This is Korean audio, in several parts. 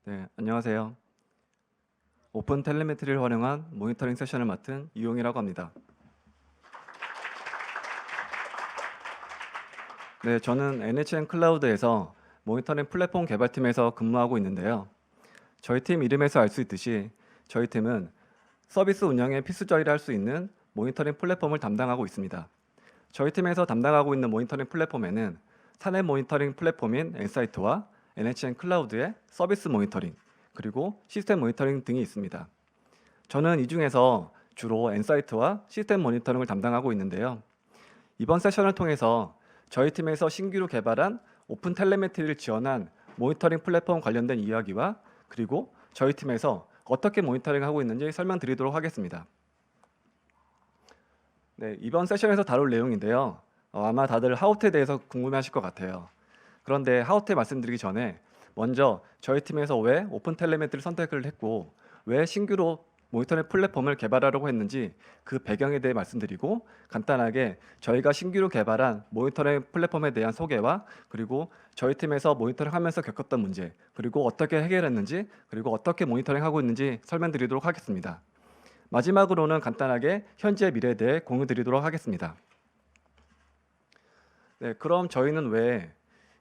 네, 안녕하세요. 오픈 텔레메트리를 활용한 모니터링 세션을 맡은 이용이라고 합니다. 네, 저는 NHN 클라우드에서 모니터링 플랫폼 개발팀에서 근무하고 있는데요. 저희 팀 이름에서 알 수 있듯이 저희 팀은 서비스 운영에 필수적이라 할 수 있는 모니터링 플랫폼을 담당하고 있습니다. 저희 팀에서 담당하고 있는 모니터링 플랫폼에는 사내 모니터링 플랫폼인 엔사이트와 NHN 클라우드의 서비스 모니터링, 그리고 시스템 모니터링 등이 있습니다. 저는 이 중에서 주로 엔사이트와 시스템 모니터링을 담당하고 있는데요. 이번 세션을 통해서 저희 팀에서 신규로 개발한 오픈 텔레메트리를 지원한 모니터링 플랫폼 관련된 이야기와 그리고 저희 팀에서 어떻게 모니터링하고 있는지 설명드리도록 하겠습니다. 네, 이번 세션에서 다룰 내용인데요. 아마 다들 하우트에 대해서 궁금해하실 것 같아요. 그런데 하우트 말씀드리기 전에 먼저 저희 팀에서 왜 오픈 텔레메트리를 선택을 했고 왜 신규로 모니터링 플랫폼을 개발하려고 했는지 그 배경에 대해 말씀드리고 간단하게 저희가 신규로 개발한 모니터링 플랫폼에 대한 소개와 그리고 저희 팀에서 모니터링 하면서 겪었던 문제 그리고 어떻게 해결했는지 그리고 어떻게 모니터링하고 있는지 설명드리도록 하겠습니다. 마지막으로는 간단하게 현재 미래에 대해 공유드리도록 하겠습니다. 네, 그럼 저희는 왜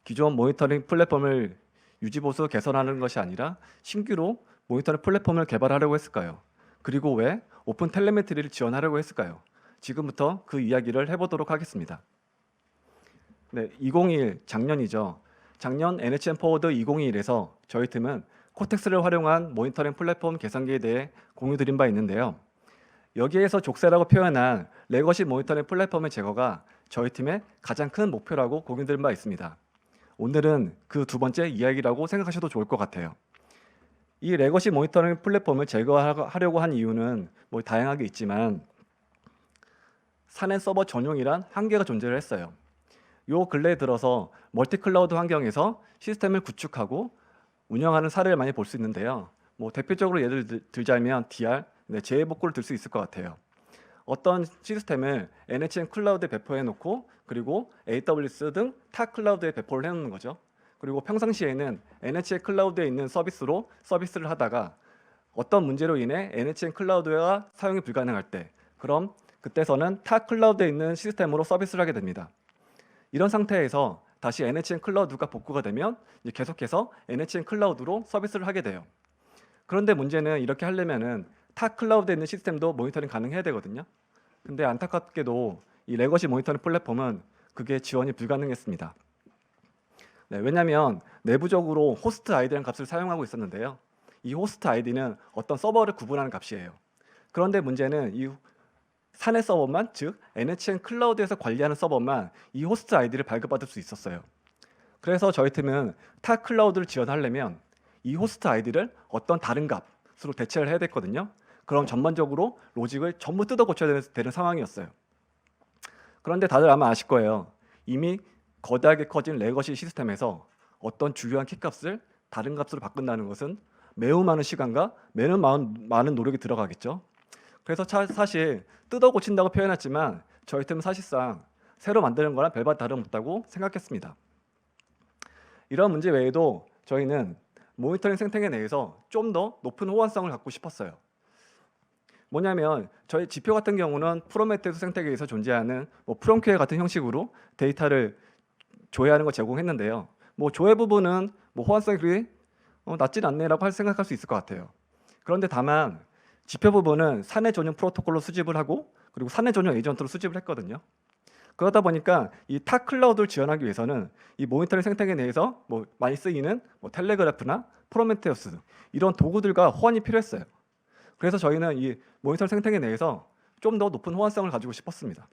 기존 모니터링 플랫폼을 유지보수 개선하는 것이 아니라 신규로 모니터링 플랫폼을 개발하려고 했을까요? 그리고 왜 오픈 텔레메트리를 지원하려고 했을까요? 지금부터 그 이야기를 해보도록 하겠습니다. 네, 2021 작년이죠. 작년 NHN 포워드 2021에서 저희 팀은 코텍스를 활용한 모니터링 플랫폼 개선기에 대해 공유드린 바 있는데요. 여기에서 족쇄라고 표현한 레거시 모니터링 플랫폼의 제거가 저희 팀의 가장 큰 목표라고 공유드린 바 있습니다. 오늘은 그 두 번째 이야기라고 생각하셔도 좋을 것 같아요. 이 레거시 모니터링 플랫폼을 제거하려고 한 이유는 뭐 다양하게 있지만 사내 서버 전용이란 한계가 존재를 했어요. 요 근래에 들어서 멀티 클라우드 환경에서 시스템을 구축하고 운영하는 사례를 많이 볼 수 있는데요. 뭐 대표적으로 예를 들자면 DR, 재해복구를 들 수 있을 것 같아요. 어떤 시스템을 NHN 클라우드에 배포해 놓고 그리고 AWS 등 타 클라우드에 배포를 해 놓는 거죠. 그리고 평상시에는 NHN 클라우드에 있는 서비스로 서비스를 하다가 어떤 문제로 인해 NHN 클라우드가 사용이 불가능할 때 그럼 그때서는 타 클라우드에 있는 시스템으로 서비스를 하게 됩니다. 이런 상태에서 다시 NHN 클라우드가 복구가 되면 이제 계속해서 NHN 클라우드로 서비스를 하게 돼요. 그런데 문제는 이렇게 하려면은 타 클라우드에 있는 시스템도 모니터링 가능해야 되거든요. 근데 안타깝게도 이 레거시 모니터링 플랫폼은 그게 지원이 불가능했습니다. 네, 왜냐하면 내부적으로 호스트 아이디라는 값을 사용하고 있었는데요. 이 호스트 아이디는 어떤 서버를 구분하는 값이에요. 그런데 문제는 이 사내 서버만, 즉 NHN 클라우드에서 관리하는 서버만 이 호스트 아이디를 발급받을 수 있었어요. 그래서 저희 팀은 타 클라우드를 지원하려면 이 호스트 아이디를 어떤 다른 값으로 대체를 해야 됐거든요. 그럼 전반적으로 로직을 전부 뜯어 고쳐야 되는 상황이었어요. 그런데 다들 아마 아실 거예요. 이미 거대하게 커진 레거시 시스템에서 어떤 중요한 키값을 다른 값으로 바꾼다는 것은 매우 많은 시간과 매우 많은 노력이 들어가겠죠. 그래서 사실 뜯어 고친다고 표현했지만 저희 팀은 사실상 새로 만드는 거랑 별반 다름없다고 생각했습니다. 이런 문제 외에도 저희는 모니터링 생태계 내에서 좀 더 높은 호환성을 갖고 싶었어요. 뭐냐면 저희 지표 같은 경우는 프로메테우스 생태계에서 존재하는 프롬QL 같은 형식으로 데이터를 조회하는 걸 제공했는데요. 조회 부분은 호환성이 그리 낮진 않네라고 생각할 수 있을 것 같아요. 그런데 다만 지표 부분은 사내 전용 프로토콜로 수집을 하고 그리고 사내 전용 에이전트로 수집을 했거든요. 그러다 보니까 이 타 클라우드를 지원하기 위해서는 이 모니터링 생태계 내에서 많이 쓰이는 텔레그래프나 프로메테우스 이런 도구들과 호환이 필요했어요. 그래서 저희는 이 모니터링 생태계 내에서 좀 더 높은 호환성을 가지고 싶었습니다.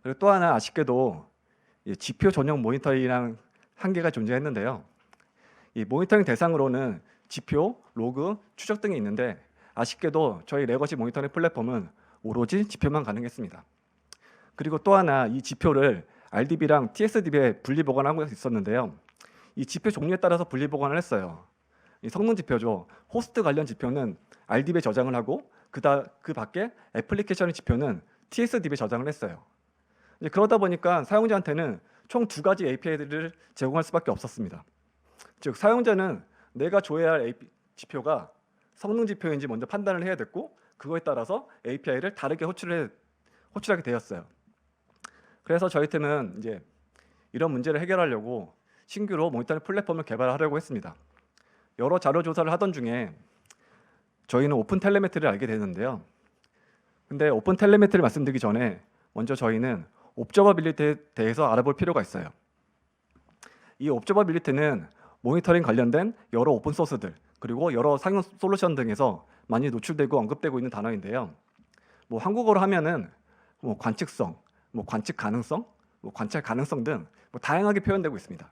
그리고 또 하나 아쉽게도 이 지표 전용 모니터링이랑 한계가 존재했는데요. 이 모니터링 대상으로는 지표, 로그, 추적 등이 있는데 아쉽게도 저희 레거시 모니터링 플랫폼은 오로지 지표만 가능했습니다. 그리고 또 하나 이 지표를 RDB랑 TSDB에 분리 보관하고 있었는데요. 이 지표 종류에 따라서 분리 보관을 했어요. 이 성능 지표죠. 호스트 관련 지표는 RDB에 저장을 하고 그 밖에 애플리케이션의 지표는 TSDB에 저장을 했어요. 이제 그러다 보니까 사용자한테는 총 2가지 API들을 제공할 수밖에 없었습니다. 즉 사용자는 내가 줘야 할 지표가 성능 지표인지 먼저 판단을 해야 됐고, 그거에 따라서 API를 다르게 호출하게 되었어요. 그래서 저희 팀은 이제 이런 문제를 해결하려고 신규로 모니터링 플랫폼을 개발하려고 했습니다. 여러 자료 조사를 하던 중에 저희는 오픈 텔레메트리를 알게 되는데요. 근데 오픈 텔레메트리 말씀드리기 전에 먼저 저희는 옵저버빌리티에 대해서 알아볼 필요가 있어요. 이 옵저버빌리티는 모니터링 관련된 여러 오픈 소스들 그리고 여러 상용 솔루션 등에서 많이 노출되고 언급되고 있는 단어인데요. 뭐 한국어로 하면은 뭐 관측성, 뭐 관측 가능성, 뭐 관찰 가능성 등 뭐 다양하게 표현되고 있습니다.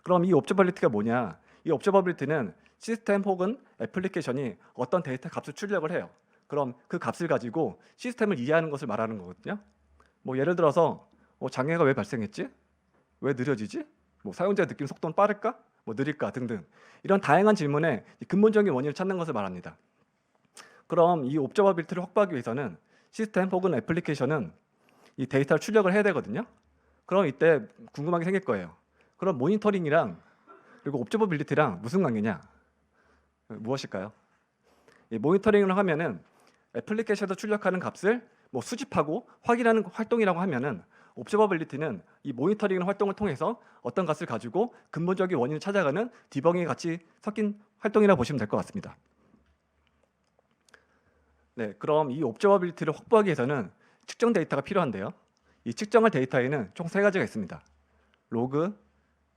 그럼 이 옵저버빌리티가 뭐냐? 이 옵저버빌리티는 시스템 혹은 애플리케이션이 어떤 데이터 값을 출력을 해요. 그럼 그 값을 가지고 시스템을 이해하는 것을 말하는 거거든요. 뭐 예를 들어서 장애가 왜 발생했지? 왜 느려지지? 뭐 사용자의 느낌 속도는 빠를까? 뭐 느릴까? 등등 이런 다양한 질문에 근본적인 원인을 찾는 것을 말합니다. 그럼 이 옵저버빌리티를 확보하기 위해서는 시스템 혹은 애플리케이션은 이 데이터를 출력을 해야 되거든요. 그럼 이때 궁금한 게 생길 거예요. 그럼 모니터링이랑 그리고 옵저버빌리티랑 무슨 관계냐? 무엇일까요? 이 모니터링을 하면은 애플리케이션에서 출력하는 값을 뭐 수집하고 확인하는 활동이라고 하면은 옵저버빌리티는 이 모니터링 활동을 통해서 어떤 값을 가지고 근본적인 원인을 찾아가는 디버깅이 같이 섞인 활동이라고 보시면 될 것 같습니다. 네, 그럼 이 옵저버빌리티를 확보하기 위해서는 측정 데이터가 필요한데요. 이 측정할 데이터에는 총 3가지가 있습니다. 로그,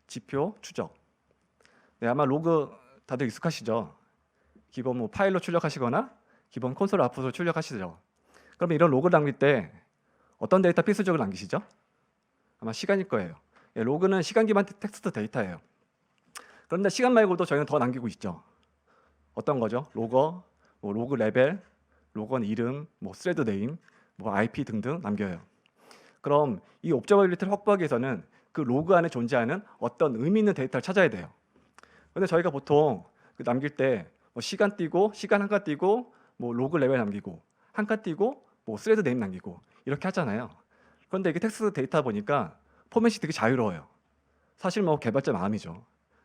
지표, 추적. 네, 아마 로그 다들 익숙하시죠? 기본 뭐 파일로 출력하시거나 기본 콘솔 아웃풋으로 출력하시죠. 그러면 이런 로그를 남길 때 어떤 데이터 필수적으로 남기시죠? 아마 시간일 거예요. 예, 로그는 시간 기반 텍스트 데이터예요. 그런데 시간 말고도 저희는 더 남기고 있죠. 어떤 거죠? 로거, 뭐 로그 레벨, 로건 이름, 뭐 스레드 네임, 뭐 IP 등등 남겨요. 그럼 이 옵저버빌리티를 확보하기 위해서는 그 로그 안에 존재하는 어떤 의미 있는 데이터를 찾아야 돼요. 근데 저희가 보통 남길 때 뭐 시간 띄고 시간 한 칸 띄고 뭐 로그 레벨 남기고 한 칸 띄고 뭐 스레드 네임 남기고 이렇게 하잖아요. 그런데 이게 텍스트 데이터 보니까 포맷이 되게 자유로워요. 사실 뭐 개발자 마음이죠.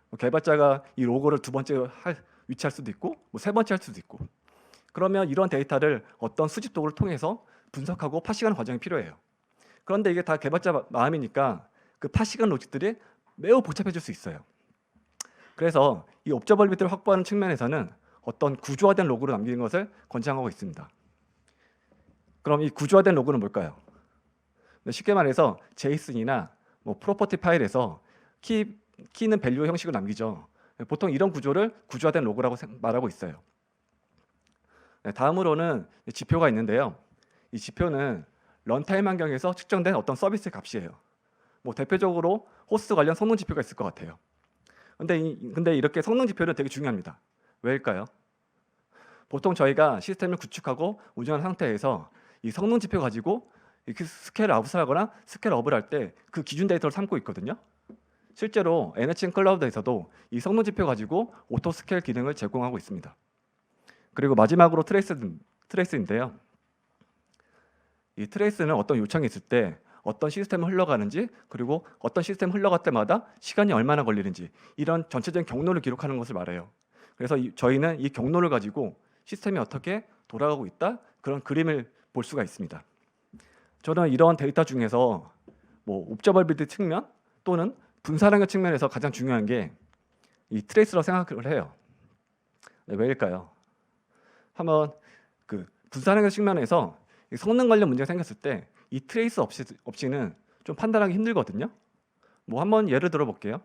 뭐 개발자가 이 로고를 2번째 위치할 수도 있고 뭐 3번째 할 수도 있고. 그러면 이런 데이터를 어떤 수집 도구를 통해서 분석하고 파싱하는 과정이 필요해요. 그런데 이게 다 개발자 마음이니까 그 파싱한 로직들이 매우 복잡해질 수 있어요. 그래서 이 옵저버빌리티를 확보하는 측면에서는 어떤 구조화된 로그를 남기는 것을 권장하고 있습니다. 그럼 이 구조화된 로그는 뭘까요? 쉽게 말해서 제이슨이나 뭐 프로퍼티 파일에서 키는 밸류 형식을 남기죠. 보통 이런 구조를 구조화된 로그라고 말하고 있어요. 다음으로는 지표가 있는데요. 이 지표는 런타임 환경에서 측정된 어떤 서비스 값이에요. 뭐 대표적으로 호스트 관련 성능 지표가 있을 것 같아요. 근데 이렇게 성능 지표는 되게 중요합니다. 왜일까요? 보통 저희가 시스템을 구축하고 운영하는 상태에서 이 성능 지표 가지고 이렇게 스케일 아웃을 하거나 스케일 업을 할 때 그 기준 데이터를 삼고 있거든요. 실제로 NHN 클라우드에서도 이 성능 지표 가지고 오토 스케일 기능을 제공하고 있습니다. 그리고 마지막으로 트레이스인데요. 이 트레이스는 어떤 요청이 있을 때 어떤 시스템을 흘러가는지 그리고 어떤 시스템 흘러갈 때마다 시간이 얼마나 걸리는지 이런 전체적인 경로를 기록하는 것을 말해요. 그래서 저희는 이 경로를 가지고 시스템이 어떻게 돌아가고 있다 그런 그림을 볼 수가 있습니다. 저는 이런 데이터 중에서 뭐 옵저버빌리티 측면 또는 분산하는 측면에서 가장 중요한 게 이 트레이스라고 생각을 해요. 네, 왜일까요? 한번 그 분산하는 측면에서 성능 관련 문제가 생겼을 때 이 트레이스 없이는 좀 판단하기 힘들거든요. 뭐 한번 예를 들어 볼게요.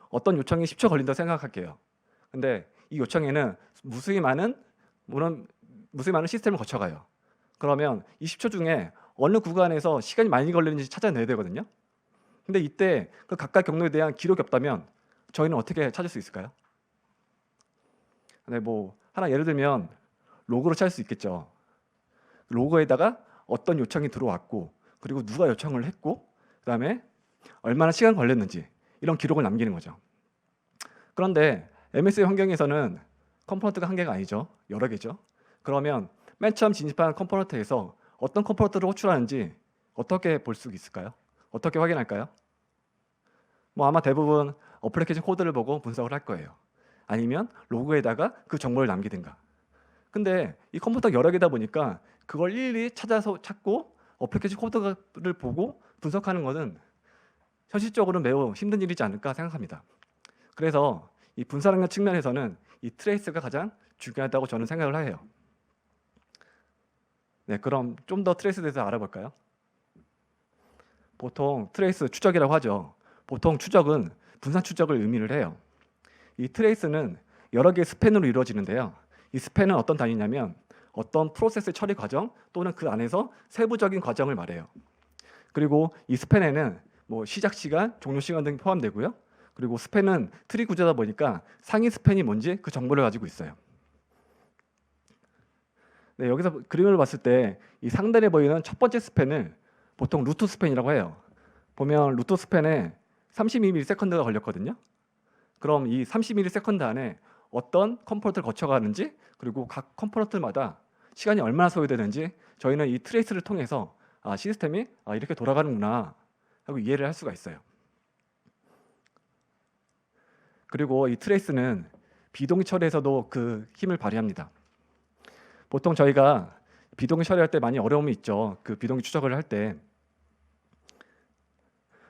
어떤 요청이 10초 걸린다고 생각할게요. 근데 이 요청에는 무수히 많은 시스템을 거쳐가요. 그러면 이 10초 중에 어느 구간에서 시간이 많이 걸리는지 찾아내야 되거든요. 근데 이때 그 각각 경로에 대한 기록이 없다면 저희는 어떻게 찾을 수 있을까요? 네, 뭐 하나 예를 들면 로그로 찾을 수 있겠죠. 로그에다가 어떤 요청이 들어왔고 그리고 누가 요청을 했고 그다음에 얼마나 시간 걸렸는지 이런 기록을 남기는 거죠. 그런데 MSA 환경에서는 컴포넌트가 한 개가 아니죠. 여러 개죠. 그러면 맨 처음 진입한 컴포넌트에서 어떤 컴포넌트를 호출하는지 어떻게 볼 수 있을까요? 어떻게 확인할까요? 뭐 아마 대부분 어플리케이션 코드를 보고 분석을 할 거예요. 아니면 로그에다가 그 정보를 남기든가. 근데 이 컴퓨터가 여러 개다 보니까 그걸 일일이 찾아서 찾고 어플리케이션 코드를 보고 분석하는 것은 현실적으로 매우 힘든 일이지 않을까 생각합니다. 그래서 이 분산능력 측면에서는 이 트레이스가 가장 중요하다고 저는 생각을 해요. 네, 그럼 좀 더 트레이스에 대해서 알아볼까요? 보통 트레이스 추적이라고 하죠. 보통 추적은 분산 추적을 의미를 해요. 이 트레이스는 여러 개의 스팬으로 이루어지는데요. 이 스팬은 어떤 단위냐면 어떤 프로세스 처리 과정 또는 그 안에서 세부적인 과정을 말해요. 그리고 이 스팬에는 뭐 시작 시간, 종료 시간 등이 포함되고요. 그리고 스팬은 트리 구조다 보니까 상위 스팬이 뭔지 그 정보를 가지고 있어요. 네, 여기서 그림을 봤을 때 이 상단에 보이는 첫 번째 스팬을 보통 루트 스팬이라고 해요. 보면 루트 스팬에 32ms가 걸렸거든요. 그럼 이 30ms 안에 어떤 컴포넌트를 거쳐가는지 그리고 각 컴포넌트마다 시간이 얼마나 소요되는지 저희는 이 트레이스를 통해서 시스템이 이렇게 돌아가는구나 하고 이해를 할 수가 있어요. 그리고 이 트레이스는 비동기 처리에서도 그 힘을 발휘합니다. 보통 저희가 비동기 처리할 때 많이 어려움이 있죠. 그 비동기 추적을 할 때.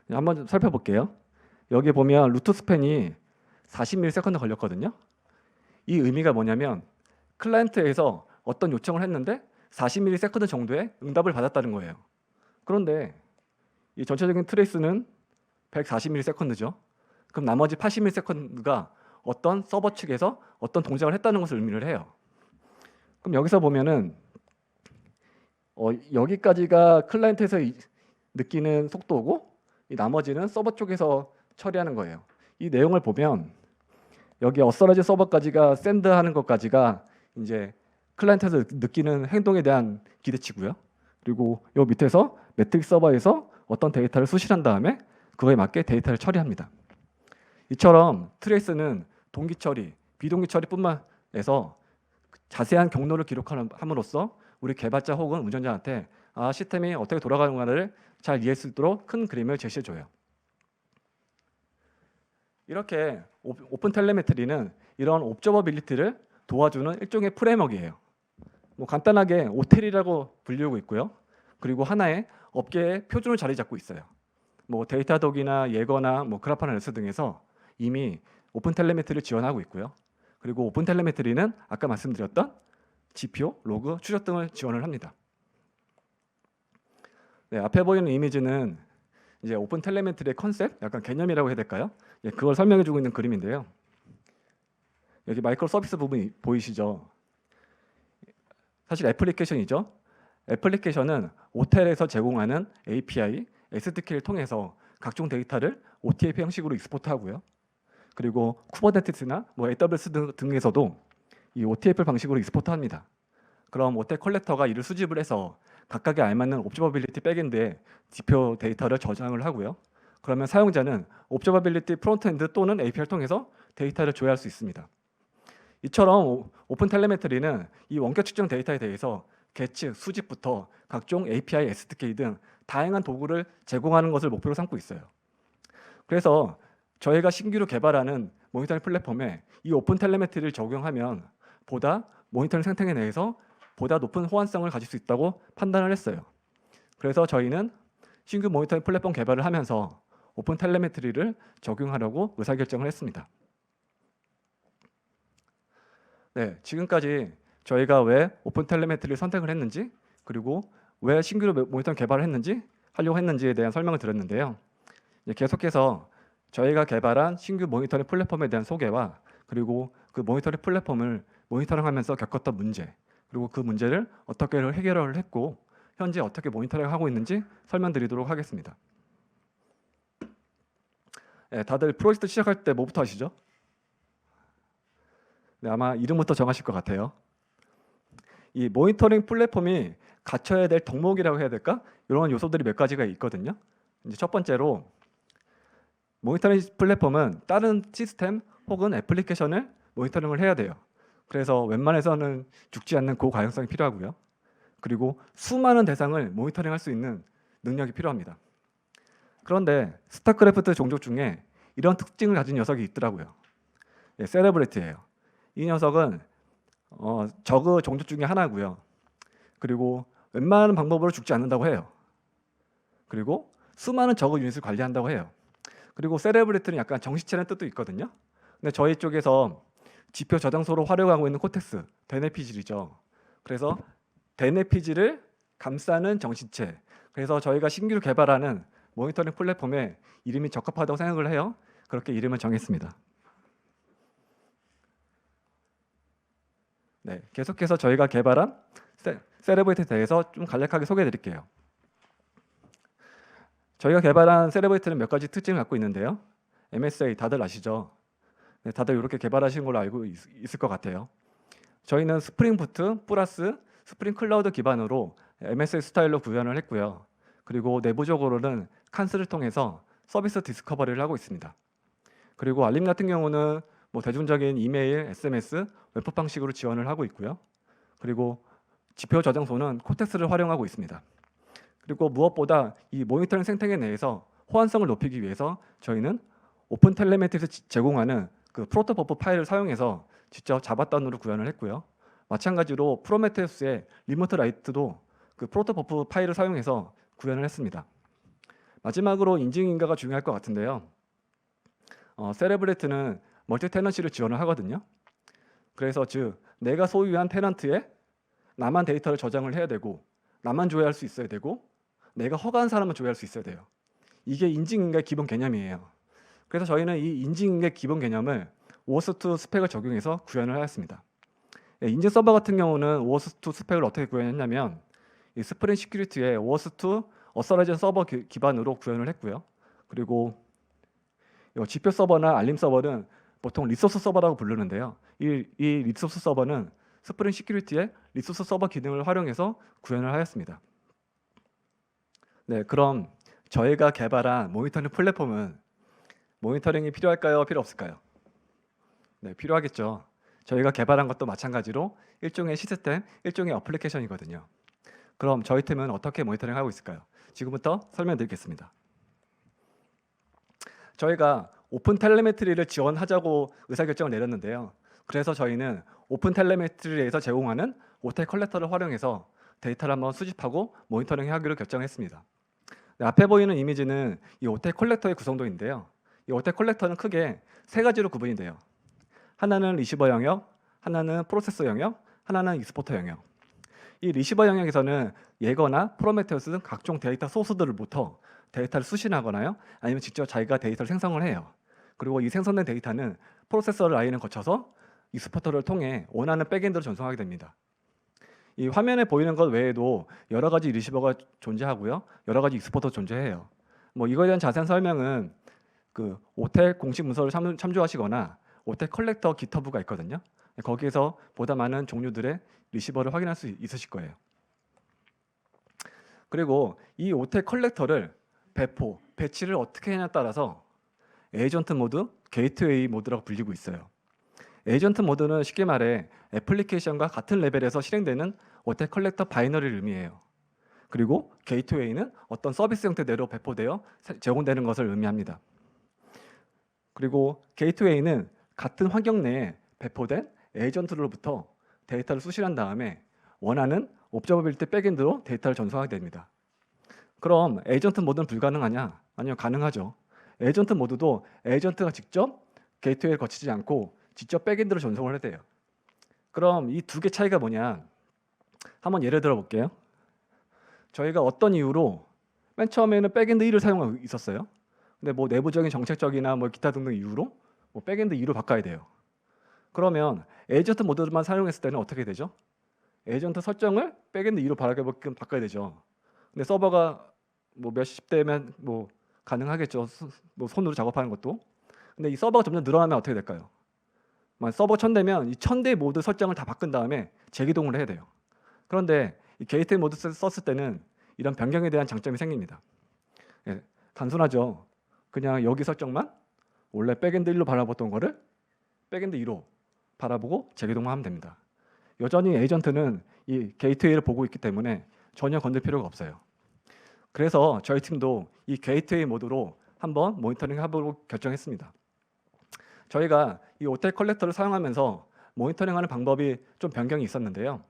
한번 살펴볼게요. 여기 보면 루트 스팬이 40ms 걸렸거든요. 이 의미가 뭐냐면 클라이언트에서 어떤 요청을 했는데 40ms 정도의 응답을 받았다는 거예요. 그런데 이 전체적인 트레이스는 140ms죠. 그럼 나머지 80ms가 어떤 서버 측에서 어떤 동작을 했다는 것을 의미를 해요. 그럼 여기서 보면은 여기까지가 클라이언트에서 느끼는 속도고 이 나머지는 서버 쪽에서 처리하는 거예요. 이 내용을 보면 여기 어서라이즈 서버까지가 샌드하는 것까지가 이제 클라이언트에서 느끼는 행동에 대한 기대치고요. 그리고 요 밑에서 매트릭스 서버에서 어떤 데이터를 수신한 다음에 그거에 맞게 데이터를 처리합니다. 이처럼 트레이스는 동기 처리, 비동기 처리뿐만 해서 자세한 경로를 기록함으로써 우리 개발자 혹은 운전자한테 시스템이 어떻게 돌아가는가를 잘 이해할 수 있도록 큰 그림을 제시해줘요. 이렇게 오픈 텔레메트리는 이런 옵저버빌리티를 도와주는 일종의 프레임워크예요. 뭐 간단하게 오텔이라고 불리우고 있고요. 그리고 하나의 업계의 표준을 자리 잡고 있어요. 뭐 데이터독이나 예거나 뭐 그래프아나리시스 등에서 이미 오픈 텔레메트리를 지원하고 있고요. 그리고 오픈 텔레메트리는 아까 말씀드렸던 지표, 로그, 추적 등을 지원을 합니다. 네, 앞에 보이는 이미지는 이제 오픈 텔레메트리의 컨셉, 약간 개념이라고 해야 될까요? 그걸 설명해주고 있는 그림인데요. 여기 마이크로 서비스 부분이 보이시죠? 사실 애플리케이션이죠. 애플리케이션은 호텔에서 제공하는 API, SDK를 통해서 각종 데이터를 OTAP 형식으로 익스포트하고요. 그리고 쿠버네티스나 뭐 AWS 등에서도 이 OTAP 방식으로 익스포트합니다. 그럼 OTAP 컬렉터가 이를 수집을 해서 각각에 알맞는 옵저버빌리티 백엔드에 지표 데이터를 저장을 하고요. 그러면 사용자는 옵저버빌리티 프론트엔드 또는 API를 통해서 데이터를 조회할 수 있습니다. 이처럼 오픈 텔레메트리는 이 원격 측정 데이터에 대해서 계측, 수집부터 각종 API, SDK 등 다양한 도구를 제공하는 것을 목표로 삼고 있어요. 그래서 저희가 신규로 개발하는 모니터링 플랫폼에 이 오픈 텔레메트리를 적용하면 보다 모니터링 생태계 내에서 보다 높은 호환성을 가질 수 있다고 판단을 했어요. 그래서 저희는 신규 모니터링 플랫폼 개발을 하면서 오픈 텔레메트리를 적용하려고 의사결정을 했습니다. 네, 지금까지 저희가 왜 오픈 텔레메트리를 선택을 했는지 그리고 왜 신규로 모니터링 개발을 하려고 했는지에 대한 설명을 드렸는데요. 계속해서 저희가 개발한 신규 모니터링 플랫폼에 대한 소개와 그리고 그 모니터링 플랫폼을 모니터링하면서 겪었던 문제 그리고 그 문제를 어떻게 해결을 했고 현재 어떻게 모니터링하고 있는지 설명드리도록 하겠습니다. 네, 다들 프로젝트 시작할 때 뭐부터 하시죠? 네, 아마 이름부터 정하실 것 같아요. 이 모니터링 플랫폼이 갖춰야 될 덕목이라고 해야 될까? 이런 요소들이 몇 가지가 있거든요. 이제 첫 번째로 모니터링 플랫폼은 다른 시스템 혹은 애플리케이션을 모니터링을 해야 돼요. 그래서 웬만해서는 죽지 않는 고가용성이 필요하고요. 그리고 수많은 대상을 모니터링할 수 있는 능력이 필요합니다. 그런데 스타크래프트 종족 중에 이런 특징을 가진 녀석이 있더라고요. 예, 세레브리티예요. 이 녀석은 저그 종족 중에 하나고요. 그리고 웬만한 방법으로 죽지 않는다고 해요. 그리고 수많은 저그 유닛을 관리한다고 해요. 그리고 세레브리티는 약간 정시체라는 뜻도 있거든요. 근데 저희 쪽에서 지표 저장소로 활용하고 있는 코텍스, 데네피질이죠. 그래서 데네피질을 감싸는 정시체. 그래서 저희가 신규로 개발하는 모니터링 플랫폼에 이름이 적합하다고 생각을 해요. 그렇게 이름을 정했습니다. 네, 계속해서 저희가 개발한 세레브리티에 대해서 좀 간략하게 소개해 드릴게요. 저희가 개발한 세레브리티는 몇 가지 특징을 갖고 있는데요. MSA 다들 아시죠? 네, 다들 이렇게 개발하신 걸로 알고 있을 것 같아요. 저희는 스프링 부트 플러스 스프링 클라우드 기반으로 MSA 스타일로 구현을 했고요. 그리고 내부적으로는 칸스를 통해서 서비스 디스커버리를 하고 있습니다. 그리고 알림 같은 경우는 뭐 대중적인 이메일, SMS, 웹 방식으로 지원을 하고 있고요. 그리고 지표 저장소는 코텍스를 활용하고 있습니다. 그리고 무엇보다 이 모니터링 생태계 내에서 호환성을 높이기 위해서 저희는 오픈 텔레메트리에서 제공하는 그 프로토버프 파일을 사용해서 직접 자바단으로 구현을 했고요. 마찬가지로 프로메테우스의 리모트 라이트도 그 프로토버프 파일을 사용해서 구현을 했습니다. 마지막으로 인증인가가 중요할 것 같은데요. 세레브레트는 멀티 테넌시를 지원을 하거든요. 그래서 즉 내가 소유한 테넌트에 나만 데이터를 저장을 해야 되고 나만 조회할 수 있어야 되고 내가 허가한 사람만 조회할 수 있어야 돼요. 이게 인증인가의 기본 개념이에요. 그래서 저희는 이 인증인가의 기본 개념을 OAuth2 스펙을 적용해서 구현을 하였습니다. 인증 서버 같은 경우는 OAuth2 스펙을 어떻게 구현했냐면 이 스프링 시큐리티의 OAuth2 어서라이전 서버 기반으로 구현을 했고요. 그리고 지표 서버나 알림 서버는 보통 리소스 서버라고 부르는데요. 이 리소스 서버는 스프링 시큐리티의 리소스 서버 기능을 활용해서 구현을 하였습니다. 네, 그럼 저희가 개발한 모니터링 플랫폼은 모니터링이 필요할까요? 필요 없을까요? 네, 필요하겠죠. 저희가 개발한 것도 마찬가지로 일종의 시스템, 일종의 어플리케이션이거든요. 그럼 저희 팀은 어떻게 모니터링하고 있을까요? 지금부터 설명드리겠습니다. 저희가 오픈 텔레메트리를 지원하자고 의사결정을 내렸는데요. 그래서 저희는 오픈 텔레메트리에서 제공하는 오텔 컬렉터를 활용해서 데이터를 한번 수집하고 모니터링하기로 결정했습니다. 네, 앞에 보이는 이미지는 이 오텔 컬렉터의 구성도인데요. 이 오텔 컬렉터는 크게 세 가지로 구분이 돼요. 하나는 리시버 영역, 하나는 프로세서 영역, 하나는 익스포터 영역. 이 리시버 영역에서는 예거나 프로메테우스 등 각종 데이터 소스들로부터 데이터를 수신하거나요, 아니면 직접 자기가 데이터를 생성을 해요. 그리고 이 생성된 데이터는 프로세서 라인을 거쳐서 익스포터를 통해 원하는 백엔드로 전송하게 됩니다. 이 화면에 보이는 것 외에도 여러 가지 리시버가 존재하고요, 여러 가지 익스포터 존재해요. 뭐 이거에 대한 자세한 설명은 그 오텔 공식 문서를 참조하시거나 오텔 컬렉터 기터브가 있거든요. 거기에서 보다 많은 종류들의 리시버를 확인할 수 있으실 거예요. 그리고 이 오텔 컬렉터를 배포, 배치를 어떻게 하냐에 따라서 에이전트 모드, 게이트웨이 모드라고 불리고 있어요. 에이전트 모드는 쉽게 말해 애플리케이션과 같은 레벨에서 실행되는 오텔 컬렉터 바이너리를 의미해요. 그리고 게이트웨이는 어떤 서비스 형태대로 배포되어 제공되는 것을 의미합니다. 그리고 게이트웨이는 같은 환경 내에 배포된 에이전트로부터 데이터를 수신한 다음에 원하는 옵저버빌리티 백엔드로 데이터를 전송하게 됩니다. 그럼 에이전트 모드는 불가능하냐? 아니요, 가능하죠. 에이전트 모드도 에이전트가 직접 게이트웨이를 거치지 않고 직접 백엔드로 전송을 해야 돼요. 그럼 이 두 개 차이가 뭐냐? 한번 예를 들어 볼게요. 저희가 어떤 이유로 맨 처음에는 백엔드 1을 사용하고 있었어요. 근데 뭐 내부적인 정책적이나 뭐 기타 등등 이유로 뭐 백엔드 2로 바꿔야 돼요. 그러면 에이전트 모드만 사용했을 때는 어떻게 되죠? 에이전트 설정을 백엔드 2로 바꿔야 되죠. 근데 서버가 뭐 몇십 대면 뭐 가능하겠죠. 뭐 손으로 작업하는 것도. 근데 이 서버가 점점 늘어나면 어떻게 될까요? 서버 1000대면 이 1000대 모드 설정을 다 바꾼 다음에 재기동을 해야 돼요. 그런데 이 게이트웨이 모드 썼을 때는 이런 변경에 대한 장점이 생깁니다. 예, 단순하죠. 그냥 여기 설정만 원래 백엔드 1로 바라봤던 거를 백엔드 2로 바라보고 재기동만 하면 됩니다. 여전히 에이전트는 이 게이트웨이를 보고 있기 때문에 전혀 건들 필요가 없어요. 그래서 저희 팀도 이 게이트웨이 모드로 한번 모니터링 해보고 결정했습니다. 저희가 이 오텔 컬렉터를 사용하면서 모니터링하는 방법이 좀 변경이 있었는데요.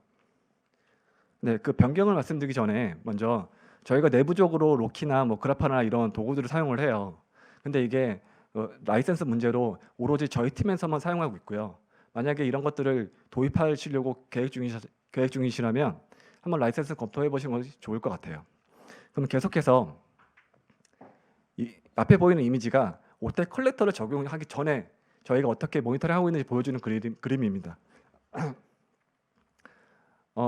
네, 그 변경을 말씀드리기 전에 먼저 저희가 내부적으로 로키나 뭐 그라파나 이런 도구들을 사용을 해요. 근데 이게 라이센스 문제로 오로지 저희 팀에서만 사용하고 있고요. 만약에 이런 것들을 도입하시려고 계획 중이시라면 한번 라이센스 검토해 보시는 것이 좋을 것 같아요. 그럼 계속해서 이 앞에 보이는 이미지가 오텔 컬렉터를 적용하기 전에 저희가 어떻게 모니터링 하고 있는지 보여주는 그림입니다.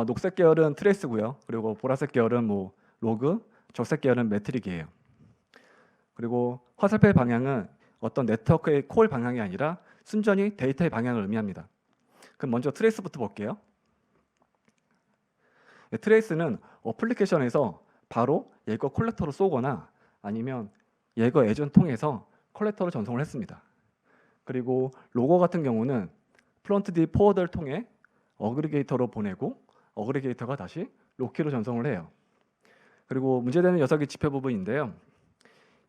녹색 계열은 트레이스고요. 그리고 보라색 계열은 뭐 로그, 적색 계열은 매트릭이에요. 그리고 화살표의 방향은 어떤 네트워크의 콜 방향이 아니라 순전히 데이터의 방향을 의미합니다. 그럼 먼저 트레이스부터 볼게요. 네, 트레이스는 어플리케이션에서 바로 예거 콜렉터로 쏘거나 아니면 예거 에이전트 통해서 콜렉터로 전송을 했습니다. 그리고 로거 같은 경우는 프론트 딥 포워드를 통해 어그리게이터로 보내고 어그리게이터가 다시 로키로 전송을 해요. 그리고 문제되는 녀석이 지표 부분인데요.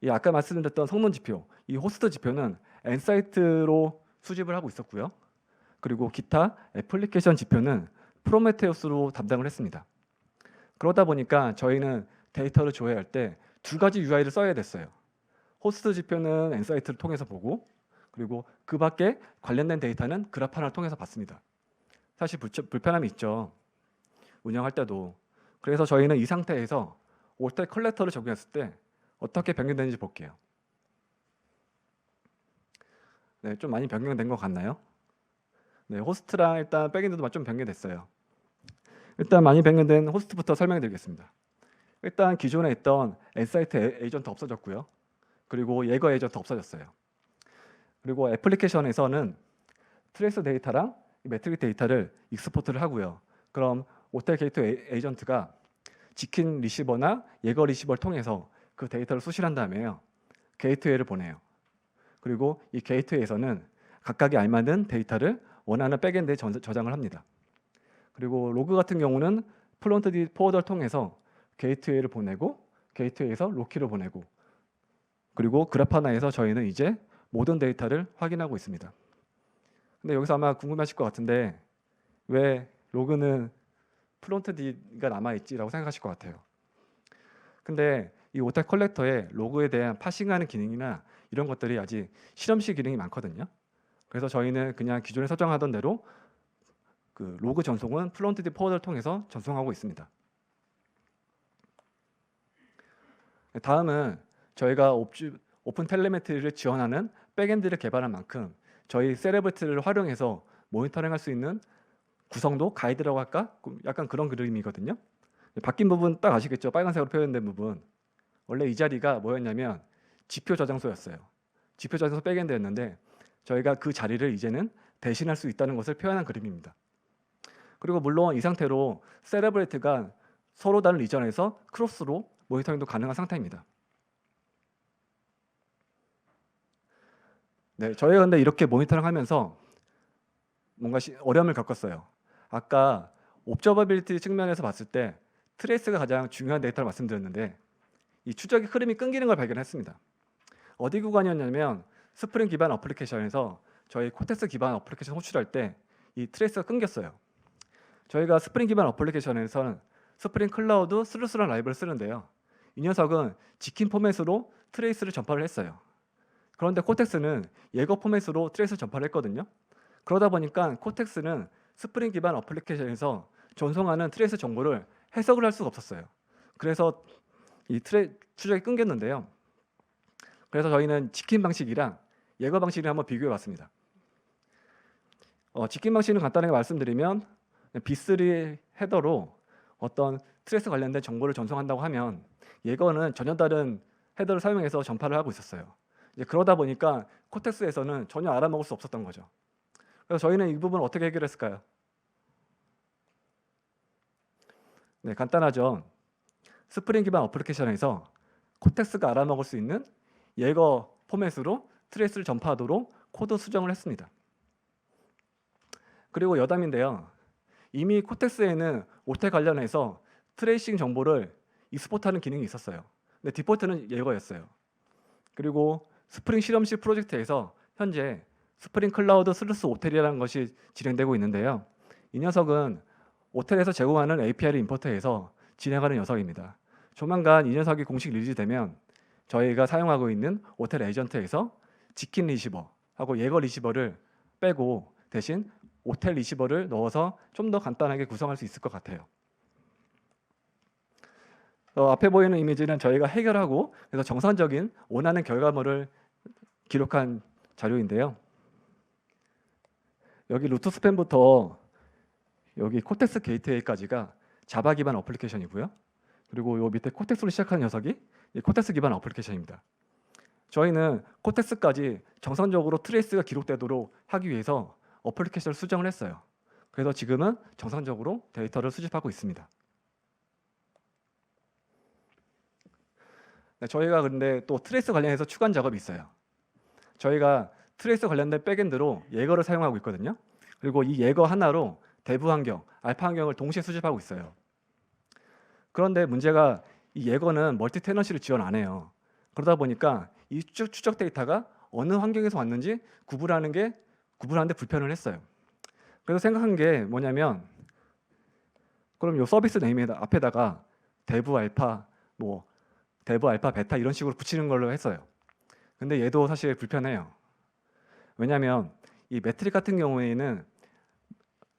이 아까 말씀드렸던 성능 지표, 이 호스트 지표는 엔사이트로 수집을 하고 있었고요. 그리고 기타 애플리케이션 지표는 프로메테우스로 담당을 했습니다. 그러다 보니까 저희는 데이터를 조회할 때 두 가지 UI를 써야 됐어요. 호스트 지표는 엔사이트를 통해서 보고 그리고 그 밖에 관련된 데이터는 그래파나를 통해서 봤습니다. 사실 불편함이 있죠. 운영할 때도. 그래서 저희는 이 상태에서 오텔 컬렉터를 적용했을 때 어떻게 변경되는지 볼게요. 네, 좀 많이 변경된 것 같나요? 네, 호스트랑 일단 백엔드도 좀 변경됐어요. 일단 많이 변경된 호스트부터 설명드리겠습니다. 일단 기존에 있던 엔사이트 에이전트 없어졌고요. 그리고 예거 에이전트 없어졌어요. 그리고 애플리케이션에서는 트레이스 데이터랑 매트릭 데이터를 익스포트를 하고요. 그럼 오텔 게이트 에이전트가 지킨 리시버나 예거 리시버를 통해서 그 데이터를 수신한 다음에요. 게이트웨이를 보내요. 그리고 이 게이트웨이에서는 각각에 알맞은 데이터를 원하는 백엔드에 저장을 합니다. 그리고 로그 같은 경우는 프론트 딥 포워더를 통해서 게이트웨이를 보내고 게이트웨이에서 로키를 보내고 그리고 그래파나에서 저희는 이제 모든 데이터를 확인하고 있습니다. 근데 여기서 아마 궁금하실 것 같은데 왜 로그는 프론트 딥가 남아있지라고 생각하실 것 같아요. 근데 이 오텔 컬렉터에 로그에 대한 파싱하는 기능이나 이런 것들이 아직 실험실 기능이 많거든요. 그래서 저희는 그냥 기존에 설정하던 대로 그 로그 전송은 프론트 딥 포워더를 통해서 전송하고 있습니다. 다음은 저희가 오픈 텔레메트리를 지원하는 백엔드를 개발한 만큼 저희 세레브리티를 활용해서 모니터링할 수 있는 구성도 가이드라고 할까? 약간 그런 그림이거든요. 바뀐 부분 딱 아시겠죠? 빨간색으로 표현된 부분. 원래 이 자리가 뭐였냐면 지표 저장소였어요. 지표 저장소 백엔드였는데 저희가 그 자리를 이제는 대신할 수 있다는 것을 표현한 그림입니다. 그리고 물론 이 상태로 세레브리티가 서로 다른 리전에서 크로스로 모니터링도 가능한 상태입니다. 네, 저희가 근데 이렇게 모니터링 하면서 뭔가 어려움을 겪었어요. 아까 옵저버빌리티 측면에서 봤을 때 트레이스가 가장 중요한 데이터를 말씀드렸는데 이 추적의 흐름이 끊기는 걸 발견했습니다. 어디 구간이었냐면 스프링 기반 어플리케이션에서 저희 코텍스 기반 어플리케이션 호출할 때 이 트레이스가 끊겼어요. 저희가 스프링 기반 어플리케이션에서는 스프링 클라우드 스루스란 라이브를 쓰는데요. 이 녀석은 지킨 포맷으로 트레이스를 전파를 했어요. 그런데 코텍스는 예거 포맷으로 트레이스를 전파를 했거든요. 그러다 보니까 코텍스는 스프링 기반 어플리케이션에서 전송하는 트레이스 정보를 해석을 할 수가 없었어요. 그래서 이 추적이 끊겼는데요. 그래서 저희는 지킨 방식이랑 예거 방식을 한번 비교해 봤습니다. 지킨 방식은 간단하게 말씀드리면 B3 헤더로 어떤 트레이스 관련된 정보를 전송한다고 하면 예거는 전혀 다른 헤더를 사용해서 전파를 하고 있었어요. 이제 그러다 보니까 코텍스에서는 전혀 알아먹을 수 없었던 거죠. 그래서 저희는 이 부분을 어떻게 해결했을까요? 네, 간단하죠. 스프링 기반 어플리케이션에서 코텍스가 알아먹을 수 있는 예거 포맷으로 트레이스를 전파하도록 코드 수정을 했습니다. 그리고 여담인데요. 이미 코텍스에는 오텔 관련해서 트레이싱 정보를 익스포트하는 기능이 있었어요. 근데 디폴트는 예거였어요. 그리고 스프링 실험실 프로젝트에서 현재 스프링 클라우드 슬루스 오텔이라는 것이 진행되고 있는데요. 이 녀석은 오텔에서 제공하는 API를 임포트해서 진행하는 녀석입니다. 조만간 이 녀석이 공식 릴리즈되면 저희가 사용하고 있는 오텔 에이전트에서 지킨 리시버하고 예거 리시버를 빼고 대신 오텔 리시버를 넣어서 좀 더 간단하게 구성할 수 있을 것 같아요. 앞에 보이는 이미지는 저희가 해결하고 그래서 정상적인 원하는 결과물을 기록한 자료인데요. 여기 루트 스팸부터 여기 코텍스 게이트웨이까지가 자바 기반 어플리케이션이고요. 그리고 요 밑에 코텍스로 시작하는 녀석이 이 코텍스 기반 어플리케이션입니다. 저희는 코텍스까지 정상적으로 트레이스가 기록되도록 하기 위해서 어플리케이션을 수정을 했어요. 그래서 지금은 정상적으로 데이터를 수집하고 있습니다. 네, 저희가 근데 또 트레이스 관련해서 추가한 작업이 있어요. 저희가 트레이스 관련된 백엔드로 예거를 사용하고 있거든요. 그리고 이 예거 하나로 대부 환경, 알파 환경을 동시에 수집하고 있어요. 그런데 문제가 이 예거는 멀티 테넌시를 지원 안 해요. 그러다 보니까 이 추적 데이터가 어느 환경에서 왔는지 구분하는데 불편을 했어요. 그래서 생각한 게 뭐냐면 그럼 이 서비스 네임 앞에다가 대부 알파, 대부 알파, 베타 이런 식으로 붙이는 걸로 했어요. 근데 얘도 사실 불편해요. 왜냐하면 이 매트릭 같은 경우에는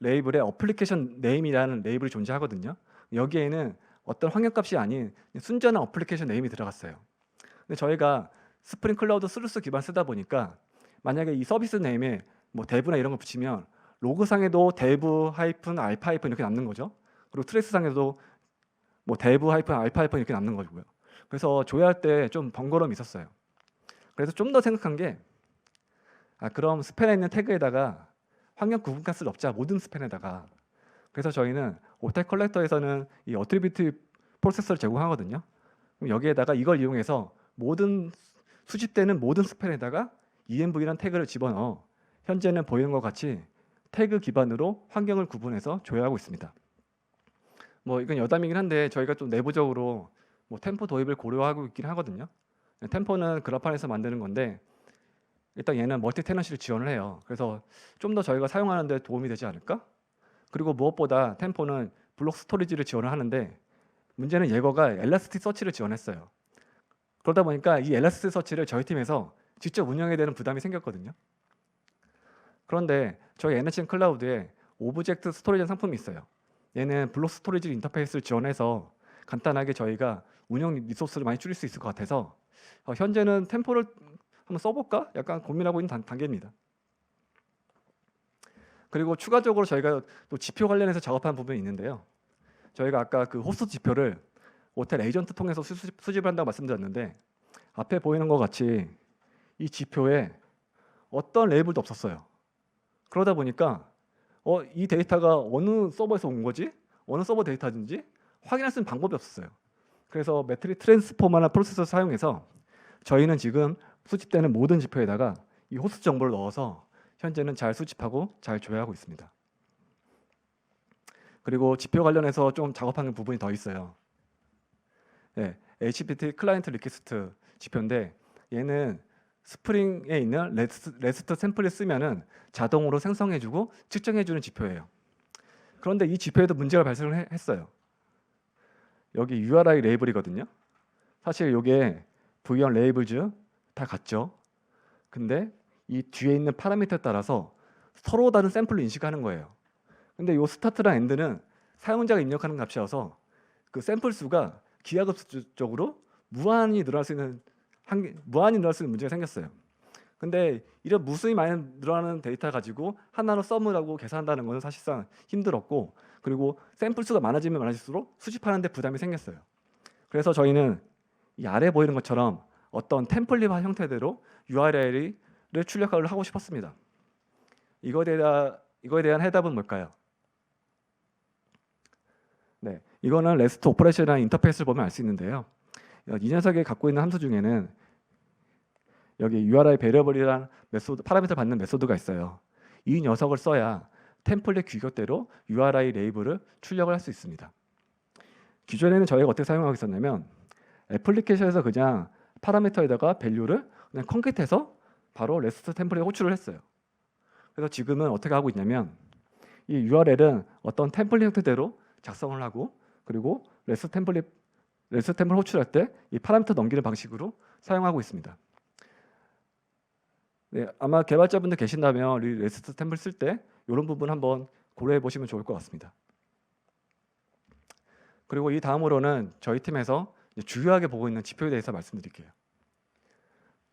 레이블에 어플리케이션 네임이라는 레이블이 존재하거든요. 여기에는 어떤 환경값이 아닌 순전한 어플리케이션 네임이 들어갔어요. 근데 저희가 스프링 클라우드 슬루스 기반 쓰다 보니까 만약에 이 서비스 네임에 대부나 이런 거 붙이면 로그상에도 대부 하이픈 알파 하이픈 이렇게 남는 거죠. 그리고 트레이스상에도 대부 하이픈 알파 하이픈 이렇게 남는 거고요. 그래서 조회할 때 좀 번거로움이 있었어요. 그래서 좀 더 생각한 게 그럼 스팬에 있는 태그에다가 환경 구분 값을 넣자, 모든 스팬에다가. 그래서 저희는 오텔 컬렉터에서는 이 어트리뷰트 프로세서를 제공하거든요. 그럼 여기에다가 이걸 이용해서 수집되는 모든 스팬에다가 env라는 태그를 집어넣어 현재는 보이는 것 같이 태그 기반으로 환경을 구분해서 조회하고 있습니다. 이건 여담이긴 한데 저희가 좀 내부적으로 템포 도입을 고려하고 있긴 하거든요. 템포는 그래판에서 만드는 건데 일단 얘는 멀티 테넌시를 지원을 해요. 그래서 좀 더 저희가 사용하는 데 도움이 되지 않을까? 그리고 무엇보다 템포는 블록 스토리지를 지원을 하는데 문제는 예거가 엘라스틱 서치를 지원했어요. 그러다 보니까 이 엘라스틱 서치를 저희 팀에서 직접 운영해야 되는 부담이 생겼거든요. 그런데 저희 NHN 클라우드에 오브젝트 스토리지 상품이 있어요. 얘는 블록 스토리지 인터페이스를 지원해서 간단하게 저희가 운영 리소스를 많이 줄일 수 있을 것 같아서 현재는 템포를 한번 써볼까? 약간 고민하고 있는 단계입니다. 그리고 추가적으로 저희가 또 지표 관련해서 작업한 부분이 있는데요. 저희가 아까 그 호스트 지표를 오텔 에이전트 통해서 수집을 한다고 말씀드렸는데 앞에 보이는 것 같이 이 지표에 어떤 레이블도 없었어요. 그러다 보니까 이 데이터가 어느 서버에서 온 거지? 어느 서버 데이터인지 확인할 수 있는 방법이 없었어요. 그래서 매트릭 트랜스포머나 프로세서를 사용해서 저희는 지금 수집되는 모든 지표에다가 이 호스트 정보를 넣어서 현재는 잘 수집하고 잘 조회하고 있습니다. 그리고 지표 관련해서 좀 작업하는 부분이 더 있어요. 네, HTTP 클라이언트 리퀘스트 지표인데 얘는 스프링에 있는 레스트 샘플을 쓰면은 자동으로 생성해주고 측정해주는 지표예요. 그런데 이 지표에도 문제가 발생을 했어요. 여기 URI 레이블이거든요. 사실 이게 V1 레이블즈 다 같죠. 근데 이 뒤에 있는 파라미터에 따라서 서로 다른 샘플을 인식하는 거예요. 근데 이 스타트랑 엔드는 사용자가 입력하는 값이어서 그 샘플 수가 기하급수적으로 무한히 늘어날 수 있는 문제가 생겼어요. 근데 이런 무수히 많이 늘어나는 데이터 가지고 하나로 썸을 계산한다는 것은 사실상 힘들었고 그리고 샘플 수가 많아지면 많아질수록 수집하는 데 부담이 생겼어요. 그래서 저희는 이 아래 보이는 것처럼 어떤 템플릿화 형태대로 URL을 출력을 하고 싶었습니다. 이거에 대한 해답은 뭘까요? 네, 이거는 REST 오퍼레이션이라는 인터페이스를 보면 알 수 있는데요. 이 녀석이 갖고 있는 함수 중에는 여기 URI 베리어블이라는 파라미터 받는 메소드가 있어요. 이 녀석을 써야 템플릿 규격대로 URI 레이블을 출력을 할 수 있습니다. 기존에는 저희가 어떻게 사용하고 있었냐면 애플리케이션에서 그냥 파라미터에다가 밸류를 그냥 컨캣해서 바로 레스트 템플릿에 호출을 했어요. 그래서 지금은 어떻게 하고 있냐면 이 URL은 어떤 템플릿 형태대로 작성을 하고 그리고 레스트 템플릿 호출할 때 이 파라미터 넘기는 방식으로 사용하고 있습니다. 네, 아마 개발자분들 계신다면 이 레스트 템플릿 쓸 때 이런 부분 한번 고려해 보시면 좋을 것 같습니다. 그리고 이 다음으로는 저희 팀에서 주요하게 보고 있는 지표에 대해서 말씀드릴게요.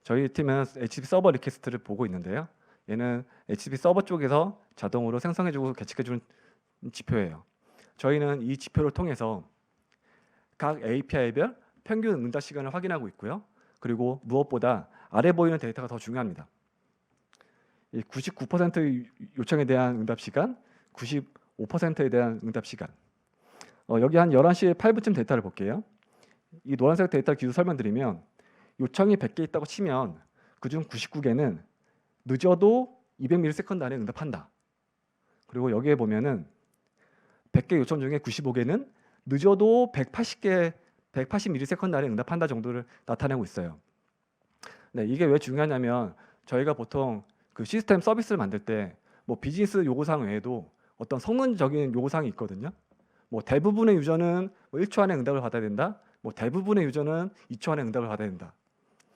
저희 팀은 HTTP 서버 리퀘스트를 보고 있는데요. 얘는 HTTP 서버 쪽에서 자동으로 생성해주고 계측해주는 지표예요. 저희는 이 지표를 통해서 각 API별 평균 응답 시간을 확인하고 있고요. 그리고 무엇보다 아래 보이는 데이터가 더 중요합니다. 99% 요청에 대한 응답 시간, 95%에 대한 응답 시간. 여기 한 11시 8분쯤 데이터를 볼게요. 이 노란색 데이터 기준 설명드리면 요청이 100개 있다고 치면 그중 99개는 늦어도 200ms 안에 응답한다. 그리고 여기에 보면은 100개 요청 중에 95개는 늦어도 180ms 안에 응답한다 정도를 나타내고 있어요. 네, 이게 왜 중요하냐면 저희가 보통 그 시스템 서비스를 만들 때 뭐 비즈니스 요구사항 외에도 어떤 성능적인 요구사항이 있거든요. 뭐 대부분의 유저는 뭐 1초 안에 응답을 받아야 된다. 뭐 대부분의 유저는 2초 안에 응답을 받아야 된다.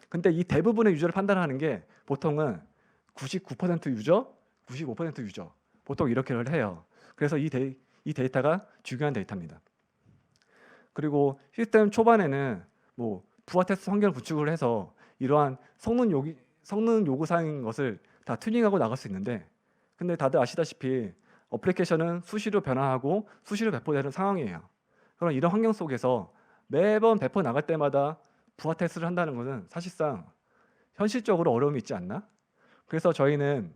근데 이 대부분의 유저를 판단하는 게 보통은 99% 유저, 95% 유저 보통 이렇게를 해요. 그래서 이 데이터가 중요한 데이터입니다. 그리고 시스템 초반에는 뭐 부하 테스트 환경을 구축을 해서 이러한 성능 요구사항인 것을 다 튜닝하고 나갈 수 있는데 근데 다들 아시다시피 어플리케이션은 수시로 변화하고 수시로 배포되는 상황이에요. 그럼 이런 환경 속에서 매번 배포 나갈 때마다 부하 테스트를 한다는 것은 사실상 현실적으로 어려움이 있지 않나? 그래서 저희는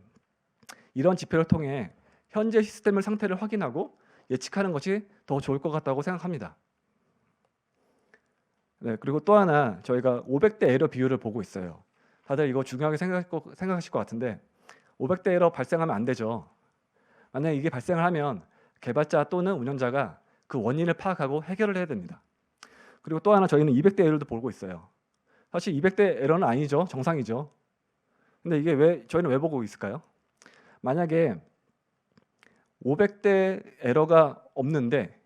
이런 지표를 통해 현재 시스템의 상태를 확인하고 예측하는 것이 더 좋을 것 같다고 생각합니다. 네, 그리고 또 하나 저희가 500대 에러 비율을 보고 있어요. 다들 이거 중요하게 생각하실 것 같은데 500대 에러 발생하면 안 되죠. 만약에 이게 발생을 하면 개발자 또는 운영자가 그 원인을 파악하고 해결을 해야 됩니다. 그리고 또 하나 저희는 200대 에러도 보고 있어요. 사실 200대 에러는 아니죠. 정상이죠. 근데 이게 저희는 왜 보고 있을까요? 만약에 500대 에러가 없는데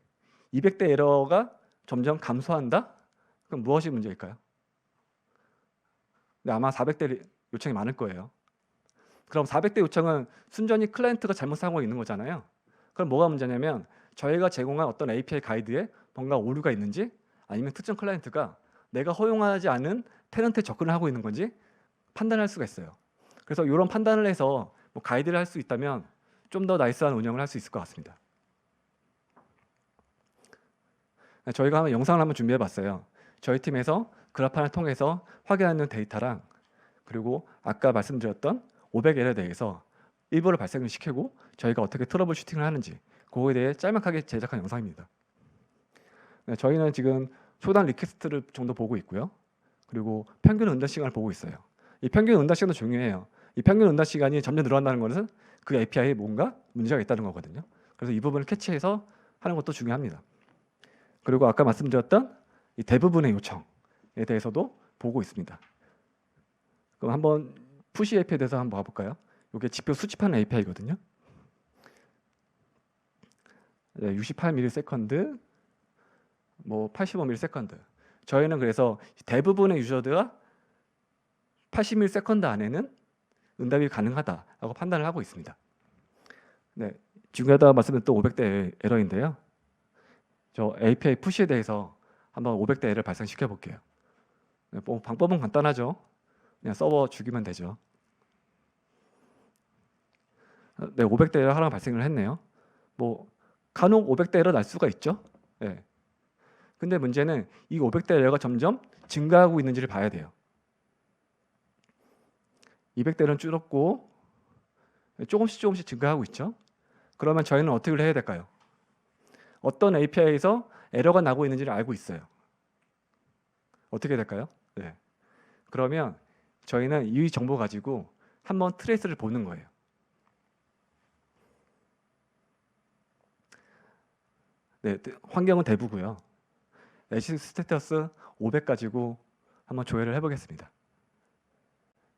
200대 에러가 점점 감소한다? 그럼 무엇이 문제일까요? 근데 아마 400대 요청이 많을 거예요. 그럼 400대 요청은 순전히 클라이언트가 잘못 사용하고 있는 거잖아요. 그럼 뭐가 문제냐면 저희가 제공한 어떤 API 가이드에 뭔가 오류가 있는지 아니면 특정 클라이언트가 내가 허용하지 않은 테넌트에 접근을 하고 있는 건지 판단할 수가 있어요. 그래서 이런 판단을 해서 뭐 가이드를 할 수 있다면 좀 더 나이스한 운영을 할 수 있을 것 같습니다. 저희가 한번 영상을 한번 준비해 봤어요. 저희 팀에서 그래프를 통해서 확인하는 데이터랑 그리고 아까 말씀드렸던 500L에 대해서 일부를 발생을 시키고 저희가 어떻게 트러블 슈팅을 하는지 그거에 대해 짤막하게 제작한 영상입니다. 네, 저희는 지금 초당 리퀘스트를 정도 보고 있고요. 그리고 평균 응답 시간을 보고 있어요. 이 평균 응답 시간도 중요해요. 이 평균 응답 시간이 점점 늘어난다는 것은 그 API에 뭔가 문제가 있다는 거거든요. 그래서 이 부분을 캐치해서 하는 것도 중요합니다. 그리고 아까 말씀드렸던 이 대부분의 요청에 대해서도 보고 있습니다. 그럼 한번 푸시 API에 대해서 한번 봐볼까요? 이게 지표 수집하는 API거든요. 네, 68ms, 뭐 85ms. 저희는 그래서 대부분의 유저들가 80ms 안에는 응답이 가능하다라고 판단을 하고 있습니다. 네, 중요하다고 말씀드렸던 500대 에러인데요. 저 API 푸시에 대해서 한번 500대 에러를 발생시켜 볼게요. 네, 뭐 방법은 간단하죠. 그냥 서버 죽이면 되죠. 네, 500대 에러 하나 발생을 했네요. 뭐 간혹 500대 에러 날 수가 있죠. 네. 근데 문제는 이 500대 에러가 점점 증가하고 있는지를 봐야 돼요. 200대는 줄었고 조금씩 증가하고 있죠. 그러면 저희는 어떻게 해야 될까요? 어떤 API에서 에러가 나고 있는지를 알고 있어요. 어떻게 해야 될까요? 네. 그러면 저희는 이 정보 가지고 한번 트레이스를 보는 거예요. 네, 환경은 대부고요. 애쉬 스테터스 500 가지고 한번 조회를 해보겠습니다.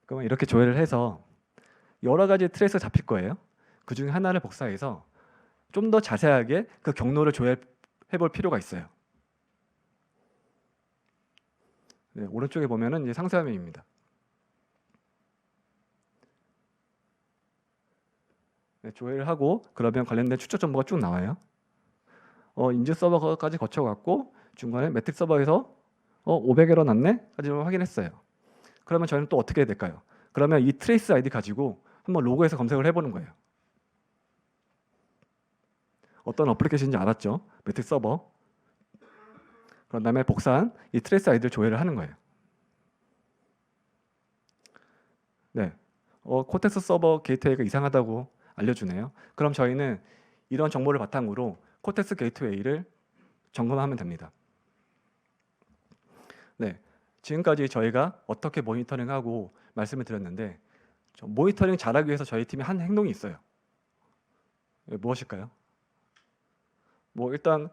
그러면 이렇게 조회를 해서 여러 가지 트레이스가 잡힐 거예요. 그 중에 하나를 복사해서 좀 더 자세하게 그 경로를 조회해 볼 필요가 있어요. 네, 오른쪽에 보면은 이제 상세 화면입니다. 네, 조회를 하고 그러면 관련된 추적 정보가 쭉 나와요. 인증 서버까지 거쳐갔고 중간에 매트릭 서버에서 500에러 났네? 까지 확인했어요. 그러면 저희는 또 어떻게 해야 될까요? 그러면 이 트레이스 아이디 가지고 한번 로그에서 검색을 해보는 거예요. 어떤 어플리케이션인지 알았죠? 매트릭 서버. 그런 다음에 복사한 이 트레이스 아이디를 조회를 하는 거예요. 네, 코텍스 서버 게이트웨이가 이상하다고 알려주네요. 그럼 저희는 이런 정보를 바탕으로 코텍스 게이트웨이를 점검하면 됩니다. 네, 지금까지 저희가 어떻게 모니터링하고 말씀을 드렸는데 모니터링 잘하기 위해서 저희 팀이 한 행동이 있어요. 네, 무엇일까요? 일단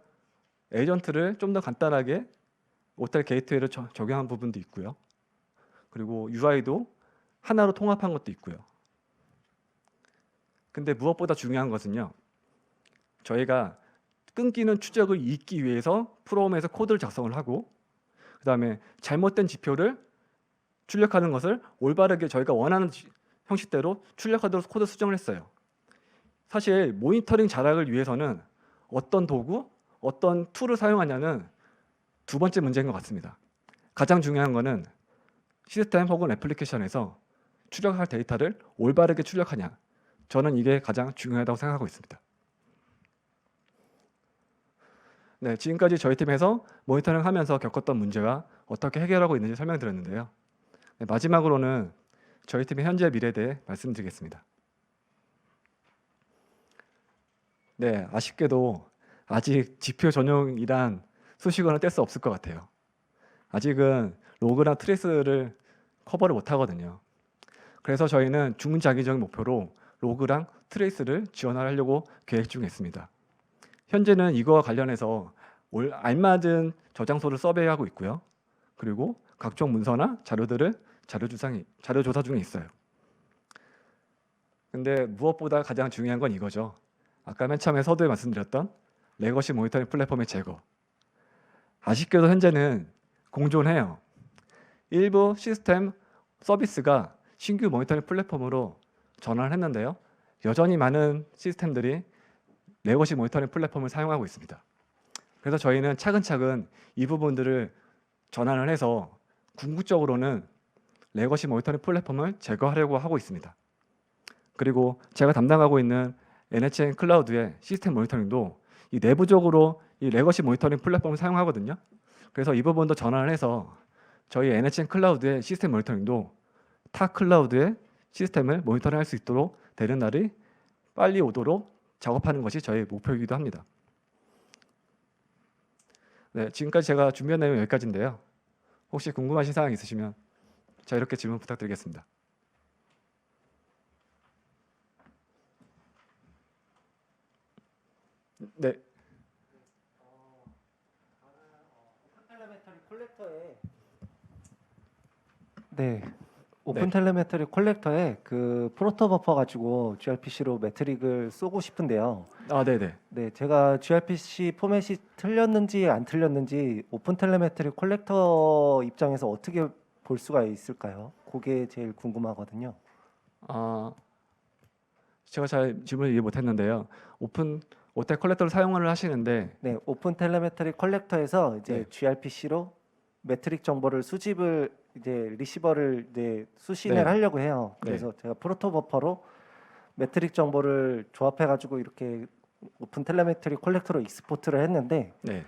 에이전트를 좀 더 간단하게 오텔 게이트웨이를 적용한 부분도 있고요. 그리고 UI도 하나로 통합한 것도 있고요. 근데 무엇보다 중요한 것은요. 저희가 끊기는 추적을 잇기 위해서 프롬에서 코드를 작성을 하고 그 다음에 잘못된 지표를 출력하는 것을 올바르게 저희가 원하는 형식대로 출력하도록 코드 수정을 했어요. 사실 모니터링 잘하기 위해서는 어떤 도구, 어떤 툴을 사용하냐는 두 번째 문제인 것 같습니다. 가장 중요한 것은 시스템 혹은 애플리케이션에서 출력할 데이터를 올바르게 출력하냐. 저는 이게 가장 중요하다고 생각하고 있습니다. 네, 지금까지 저희 팀에서 모니터링 하면서 겪었던 문제와 어떻게 해결하고 있는지 설명드렸는데요. 네, 마지막으로는 저희 팀의 현재 미래에 대해 말씀드리겠습니다. 네, 아쉽게도 아직 지표 전용이란 수식어는 뗄 수 없을 것 같아요. 아직은 로그랑 트레이스를 커버를 못 하거든요. 그래서 저희는 중장기적인 목표로 로그랑 트레이스를 지원하려고 계획 중에 있습니다. 현재는 이거와 관련해서 알맞은 저장소를 서베이하고 있고요. 그리고 각종 문서나 자료들을 자료조사 중에 있어요. 근데 무엇보다 가장 중요한 건 이거죠. 아까 맨 처음에 서두에 말씀드렸던 레거시 모니터링 플랫폼의 제거. 아쉽게도 현재는 공존해요. 일부 시스템 서비스가 신규 모니터링 플랫폼으로 전환을 했는데요. 여전히 많은 시스템들이 레거시 모니터링 플랫폼을 사용하고 있습니다. 그래서 저희는 차근차근 이 부분들을 전환을 해서 궁극적으로는 레거시 모니터링 플랫폼을 제거하려고 하고 있습니다. 그리고 제가 담당하고 있는 NHN 클라우드의 시스템 모니터링도 이 내부적으로 이 레거시 모니터링 플랫폼을 사용하거든요. 그래서 이 부분도 전환을 해서 저희 NHN 클라우드의 시스템 모니터링도 타 클라우드의 시스템을 모니터링할 수 있도록 되는 날이 빨리 오도록 작업하는 것이 저희 목표이기도 합니다. 네, 지금까지 제가 준비한 내용은 여기까지인데요. 혹시 궁금하신 사항 있으시면 자유롭게 질문 부탁드리겠습니다. 네, 네, 네, 오픈 텔레메트리 콜렉터에 그 프로토 버퍼 가지고 gRPC로 매트릭을 쏘고 싶은데요. 네네. 네, 제가 gRPC 포맷이 틀렸는지 안 틀렸는지 오픈 텔레메트리 콜렉터 입장에서 어떻게 볼 수가 있을까요? 그게 제일 궁금하거든요. 아, 제가 잘 질문을 이해 못했는데요. 오텔 컬렉터를 사용을 하시는데, 네, 오픈 텔레메트리 콜렉터에서 이제 네, gRPC로 매트릭 정보를 수집을 이제 리시버를 이제 수신을 네, 하려고 해요. 네, 그래서 제가 프로토 버퍼로 매트릭 정보를 조합해 가지고 이렇게 오픈 텔레메트리 콜렉터로 익스포트를 했는데 네.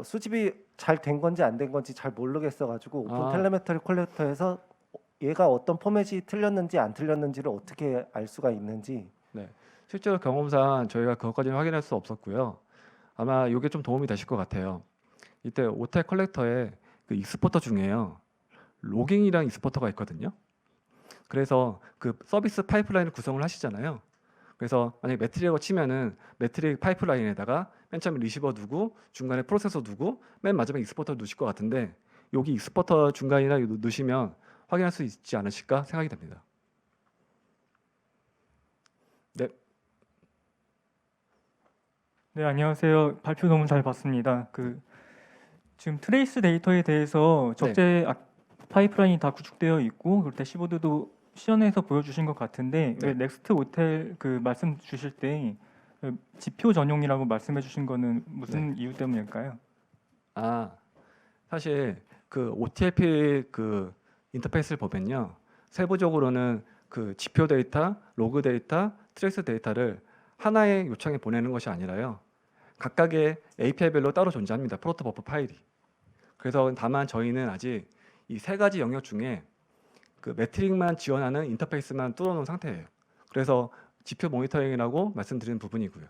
수집이 잘 된 건지 안 된 건지 잘 모르겠어 가지고 오픈 아, 텔레메트리 콜렉터에서 얘가 어떤 포맷이 틀렸는지 안 틀렸는지를 어떻게 알 수가 있는지. 네. 실제로 경험상 저희가 그것까지는 확인할 수 없었고요. 아마 이게 좀 도움이 되실 것 같아요. 이때 오텔 컬렉터에 그 익스포터 중에요. 로깅이랑 익스포터가 있거든요. 그래서 그 서비스 파이프라인을 구성을 하시잖아요. 그래서 만약에 매트릭이라고 치면은 매트릭 파이프라인에다가 맨 처음에 리시버 두고 중간에 프로세서 두고 맨 마지막에 익스포터 두실 것 같은데 여기 익스포터 중간이나 넣으시면 확인할 수 있지 않으실까 생각이 됩니다. 네, 네, 안녕하세요. 발표 너무 잘 봤습니다. 지금 트레이스 데이터에 대해서 적재 파이프라인이 다 구축되어 있고 그리고 대시보드도 시연해서 보여주신 것 같은데 네. 왜 넥스트 호텔 말씀 주실 때 지표 전용이라고 말씀해 주신 거는 무슨 이유 때문일까요? 사실 그 OTLP 그 인터페이스를 보면요, 세부적으로는 그 지표 데이터, 로그 데이터, 트레이스 데이터를 하나의 요청에 보내는 것이 아니라요, 각각의 API별로 따로 존재합니다. 프로토 버프 파일이. 그래서 다만 저희는 아직 이 세 가지 영역 중에 그 매트릭만 지원하는 인터페이스만 뚫어놓은 상태예요. 그래서 지표 모니터링이라고 말씀드린 부분이고요.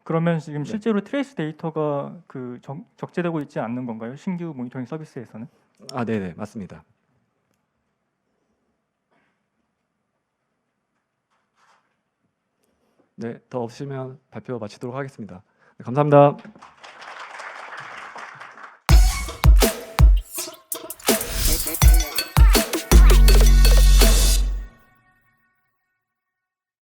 그러면 지금 네. 실제로 트레이스 데이터가 적재되고 있지 않는 건가요? 신규 모니터링 서비스에서는? 네네, 맞습니다. 네, 더 없으면 발표 마치도록 하겠습니다. 네, 감사합니다.